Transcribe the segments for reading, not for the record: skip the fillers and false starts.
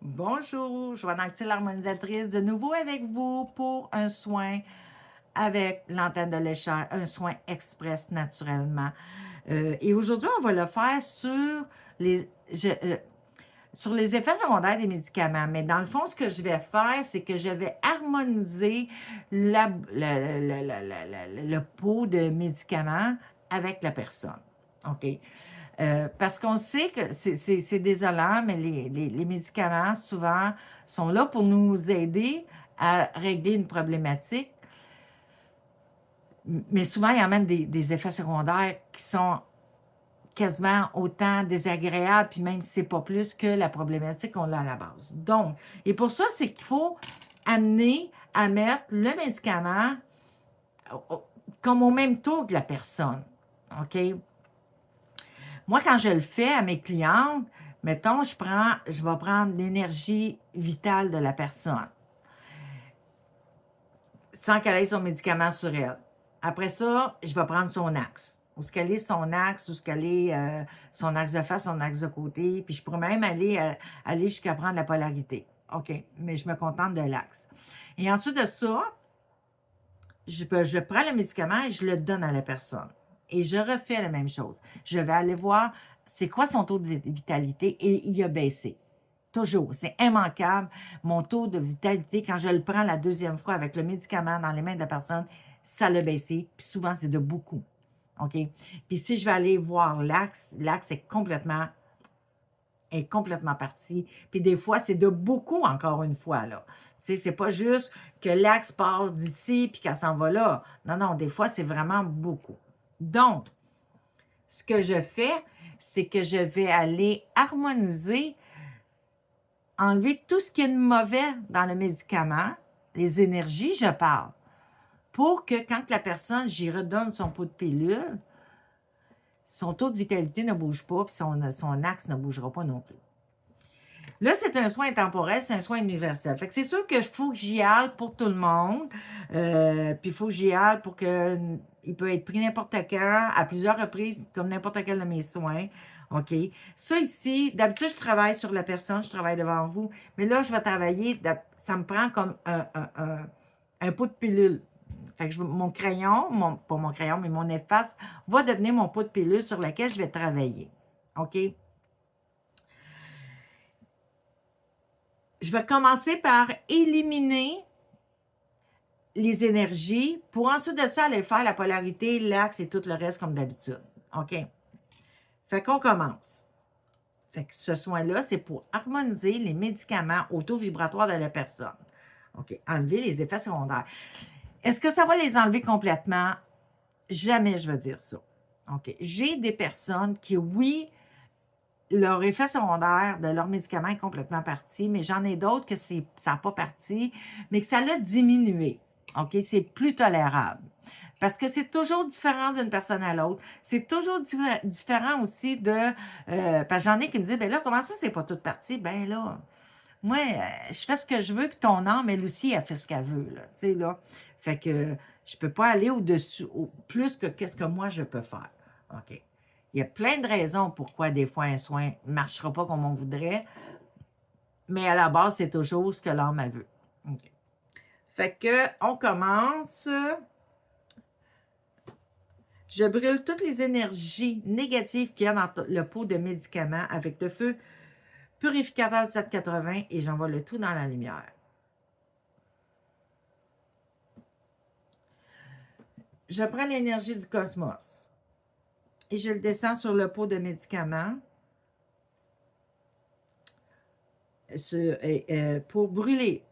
Bonjour, Joanne-Actile, l'harmonisatrice, de nouveau avec vous pour un soin avec l'antenne de l'échelle, un soin express naturellement. Et aujourd'hui, on va le faire les, sur les effets secondaires des médicaments. Mais dans le fond, ce que je vais faire, c'est que je vais harmoniser le pot de médicaments avec la personne. OK? Parce qu'on sait que c'est désolant, mais les médicaments, souvent, sont là pour nous aider à régler une problématique, mais souvent, il y a même des effets secondaires qui sont quasiment autant désagréables, puis même si c'est pas plus que la problématique qu'on a à la base. Donc, et pour ça, c'est qu'il faut amener à mettre le médicament comme au même taux que la personne. OK? Moi, quand je le fais à mes clientes, mettons, je vais prendre l'énergie vitale de la personne sans qu'elle ait son médicament sur elle. Après ça, je vais prendre son axe. Où ce qu'elle est son axe, où ce qu'elle est son axe de face, son axe de côté. Puis je pourrais même aller jusqu'à prendre la polarité. OK, mais je me contente de l'axe. Et ensuite de ça, je prends le médicament et je le donne à la personne. Et je refais la même chose. Je vais aller voir c'est quoi son taux de vitalité et il a baissé. Toujours. C'est immanquable. Mon taux de vitalité, quand je le prends la deuxième fois avec le médicament dans les mains de la personne, ça l'a baissé. Puis souvent, c'est de beaucoup. OK? Puis si je vais aller voir l'axe est complètement parti. Puis des fois, c'est de beaucoup, encore une fois, là. Tu sais, c'est pas juste que l'axe part d'ici puis qu'elle s'en va là. Non, non, des fois, c'est vraiment beaucoup. Donc, ce que je fais, c'est que je vais aller harmoniser, enlever tout ce qui est de mauvais dans le médicament, les énergies, je parle, pour que quand la personne, j'y redonne son pot de pilule, son taux de vitalité ne bouge pas, puis son axe ne bougera pas non plus. Là, c'est un soin intemporel, c'est un soin universel. Fait que c'est sûr que faut que j'y aille pour tout le monde. Puis il faut que j'y aille pour que il peut être pris n'importe quand, à plusieurs reprises, comme n'importe quel de mes soins. OK? Ça ici, d'habitude, je travaille sur la personne, je travaille devant vous. Mais là, je vais travailler, ça me prend comme un pot de pilule. Fait que mon crayon, pas mon crayon, mais mon efface va devenir mon pot de pilule sur lequel je vais travailler. OK? Je vais commencer par éliminer les énergies pour ensuite de ça aller faire la polarité, l'axe et tout le reste comme d'habitude. OK? Fait qu'on commence. Fait que ce soin-là, c'est pour harmoniser les médicaments au taux vibratoire de la personne. OK? Enlever les effets secondaires. Est-ce que ça va les enlever complètement? Jamais je vais dire ça. OK? J'ai des personnes qui, oui, leur effet secondaire de leur médicament est complètement parti, mais j'en ai d'autres que ça n'a pas parti, mais que ça l'a diminué. OK? C'est plus tolérable. Parce que c'est toujours différent d'une personne à l'autre. C'est toujours différent aussi de... parce que j'en ai qui me disent, ben là, comment ça, c'est pas toute partie? Ben là, moi, je fais ce que je veux, puis ton âme, elle aussi, elle fait ce qu'elle veut, là. Tu sais, là. Fait que je peux pas aller au-dessus, plus que qu'est-ce que moi, je peux faire. OK? Il y a plein de raisons pourquoi des fois un soin ne marchera pas comme on voudrait, mais à la base, c'est toujours ce que l'âme a veut. OK. Fait que, on commence. Je brûle toutes les énergies négatives qu'il y a dans le pot de médicaments avec le feu purificateur 780 et j'envoie le tout dans la lumière. Je prends l'énergie du cosmos et je le descends sur le pot de médicaments pour brûler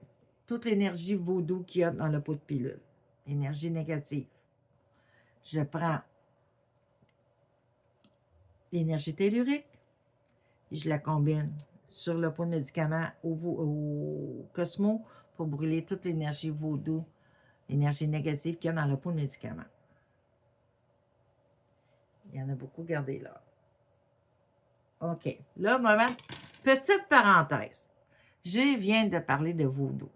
toute l'énergie vaudou qu'il y a dans le pot de pilule. Énergie négative. Je prends l'énergie tellurique et je la combine sur le pot de médicament au Cosmo pour brûler toute l'énergie vaudou, l'énergie négative qu'il y a dans le pot de médicament. Il y en a beaucoup, gardez là. OK. Là, moment, petite parenthèse. Je viens de parler de vaudou.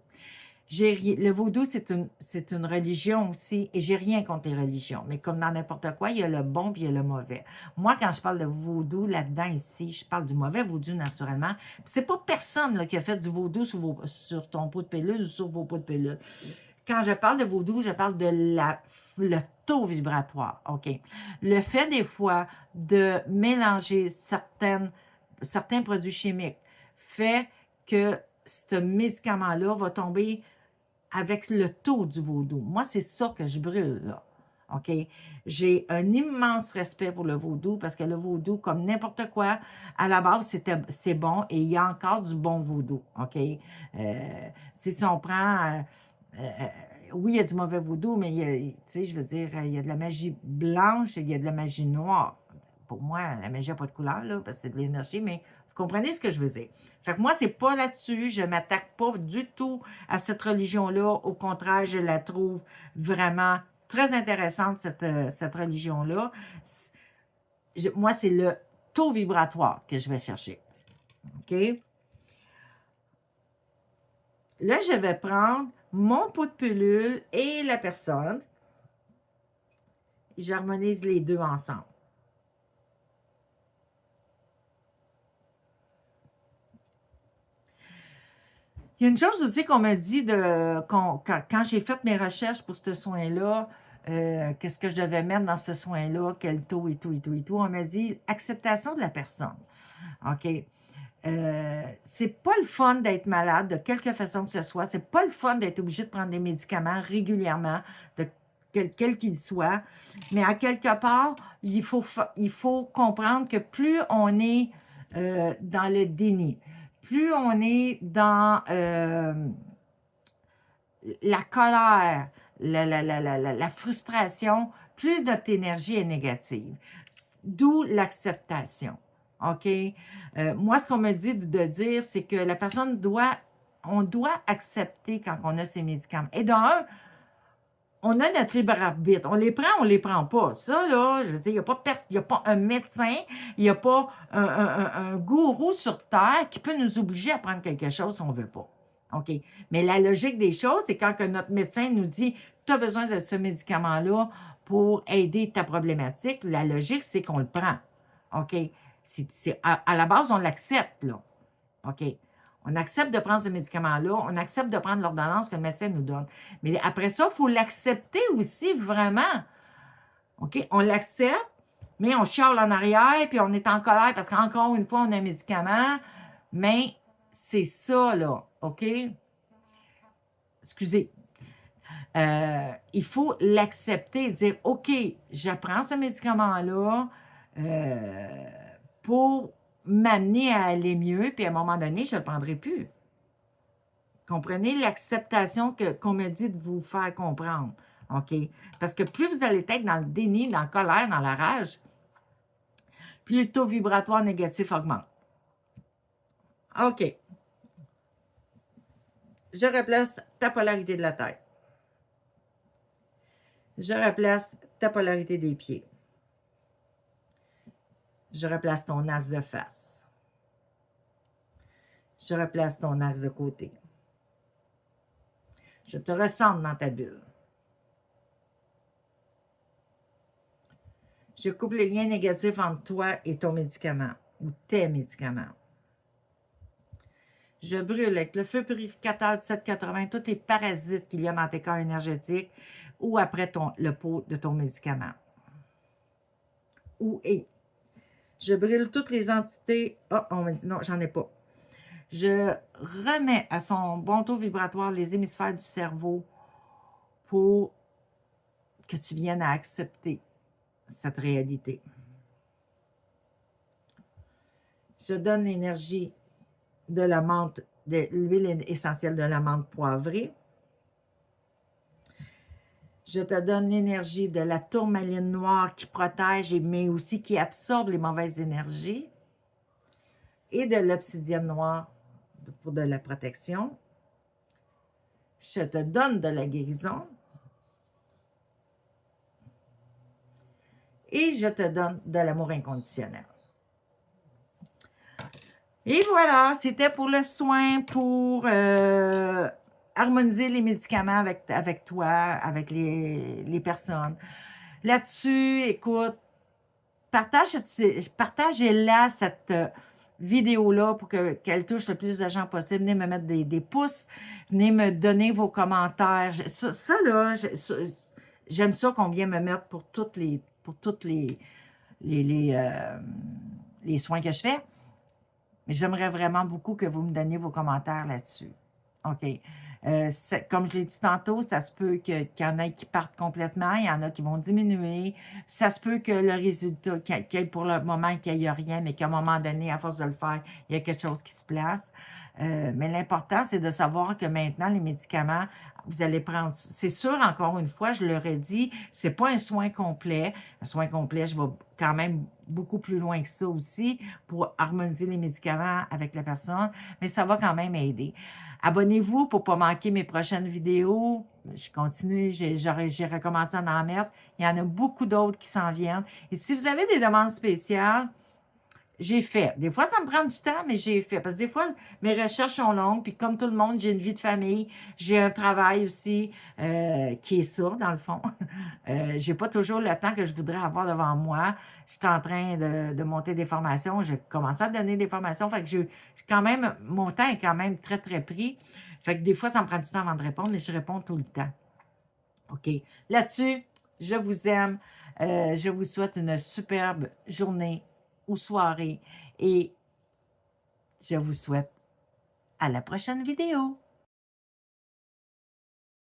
Le vaudou, c'est une religion aussi, et j'ai rien contre les religions. Mais comme dans n'importe quoi, il y a le bon et il y a le mauvais. Moi, quand je parle de vaudou, là-dedans, ici, je parle du mauvais vaudou, naturellement. C'est pas personne là, qui a fait du vaudou sur ton pot de pilule ou sur vos pots de pilule. Quand je parle de vaudou, je parle de le taux vibratoire, OK? Le fait, des fois, de mélanger certains produits chimiques fait que ce médicament-là va tomber avec le taux du vaudou. Moi, c'est ça que je brûle, là. OK? J'ai un immense respect pour le vaudou parce que le vaudou, comme n'importe quoi, à la base, c'est bon et il y a encore du bon vaudou. OK? Si on prend. Oui, il y a du mauvais vaudou, mais tu sais, je veux dire, il y a de la magie blanche et il y a de la magie noire. Pour moi, la magie n'a pas de couleur, là, parce que c'est de l'énergie, mais vous comprenez ce que je veux dire. Fait que moi, c'est pas là-dessus. Je m'attaque pas du tout à cette religion-là. Au contraire, je la trouve vraiment très intéressante, cette religion-là. Moi, c'est le taux vibratoire que je vais chercher. OK? Là, je vais prendre mon pot de pilule et la personne. J'harmonise les deux ensemble. Il y a une chose aussi qu'on m'a dit quand j'ai fait mes recherches pour ce soin-là, qu'est-ce que je devais mettre dans ce soin-là, quel taux et tout, et tout, et tout. On m'a dit acceptation de la personne. OK? C'est pas le fun d'être malade de quelque façon que ce soit. C'est pas le fun d'être obligé de prendre des médicaments régulièrement, de quel qu'il soit. Mais à quelque part, il faut comprendre que plus on est dans le déni, plus on est dans la colère, la frustration, plus notre énergie est négative. D'où l'acceptation. OK? Moi, ce qu'on me dit de dire, c'est que la personne on doit accepter quand on a ces médicaments. Et d'un, on a notre libre arbitre. On les prend pas. Ça, là, je veux dire, il n'y a pas un médecin, il n'y a pas un gourou sur Terre qui peut nous obliger à prendre quelque chose si on ne veut pas. OK? Mais la logique des choses, c'est quand que notre médecin nous dit tu as besoin de ce médicament-là pour aider ta problématique, la logique, c'est qu'on le prend. OK? À la base, on l'accepte, là. OK? On accepte de prendre ce médicament-là, on accepte de prendre l'ordonnance que le médecin nous donne. Mais après ça, il faut l'accepter aussi vraiment. OK? On l'accepte, mais on chiale en arrière, puis on est en colère parce qu'encore une fois, on a un médicament. Mais c'est ça, là. OK? Excusez. Il faut l'accepter et dire, OK, je prends ce médicament-là pour m'amener à aller mieux, puis à un moment donné, je ne le prendrai plus. Comprenez l'acceptation qu'on me dit de vous faire comprendre. OK? Parce que plus vous allez être dans le déni, dans la colère, dans la rage, plus le taux vibratoire négatif augmente. OK. Je replace ta polarité de la tête. Je replace ta polarité des pieds. Je replace ton axe de face. Je replace ton axe de côté. Je te ressens dans ta bulle. Je coupe les liens négatifs entre toi et ton médicament ou tes médicaments. Je brûle avec le feu purificateur de 780 tous les parasites qu'il y a dans tes corps énergétiques ou après le pot de ton médicament. Je brûle toutes les entités. Ah, on m'a dit non, j'en ai pas. Je remets à son bon taux vibratoire les hémisphères du cerveau pour que tu viennes à accepter cette réalité. Je donne l'énergie de la menthe, de l'huile essentielle de la menthe poivrée. Je te donne l'énergie de la tourmaline noire qui protège, mais aussi qui absorbe les mauvaises énergies. Et de l'obsidienne noire pour de la protection. Je te donne de la guérison. Et je te donne de l'amour inconditionnel. Et voilà, c'était pour le soin pour harmoniser les médicaments avec toi, avec les personnes. Là-dessus, écoute, partagez-la, cette vidéo-là, pour qu'elle touche le plus de gens possible. Venez me mettre des pouces, venez me donner vos commentaires. J'aime ça qu'on vient me mettre pour toutes les soins que je fais. Mais j'aimerais vraiment beaucoup que vous me donniez vos commentaires là-dessus. OK. Comme je l'ai dit tantôt, ça se peut qu'il y en ait qui partent complètement, il y en a qui vont diminuer. Ça se peut que le résultat, qu'il y ait pour le moment, qu'il n'y ait rien, mais qu'à un moment donné, à force de le faire, il y a quelque chose qui se place. Mais l'important, c'est de savoir que maintenant, les médicaments, vous allez prendre. C'est sûr, encore une fois, je leur ai dit, c'est pas un soin complet. Un soin complet, je vais quand même beaucoup plus loin que ça aussi pour harmoniser les médicaments avec la personne, mais ça va quand même aider. Abonnez-vous pour ne pas manquer mes prochaines vidéos. Je continue, j'ai recommencé à en mettre. Il y en a beaucoup d'autres qui s'en viennent. Et si vous avez des demandes spéciales, j'ai fait. Des fois, ça me prend du temps, mais j'ai fait. Parce que des fois, mes recherches sont longues, puis comme tout le monde, j'ai une vie de famille, j'ai un travail aussi qui est ça, dans le fond. J'ai pas toujours le temps que je voudrais avoir devant moi. Je suis en train de monter des formations. J'ai commencé à donner des formations. Fait que quand même, mon temps est quand même très, très pris. Fait que des fois, ça me prend du temps avant de répondre, mais je réponds tout le temps. OK. Là-dessus, je vous aime. Je vous souhaite une superbe journée ou soirée et je vous souhaite à la prochaine vidéo.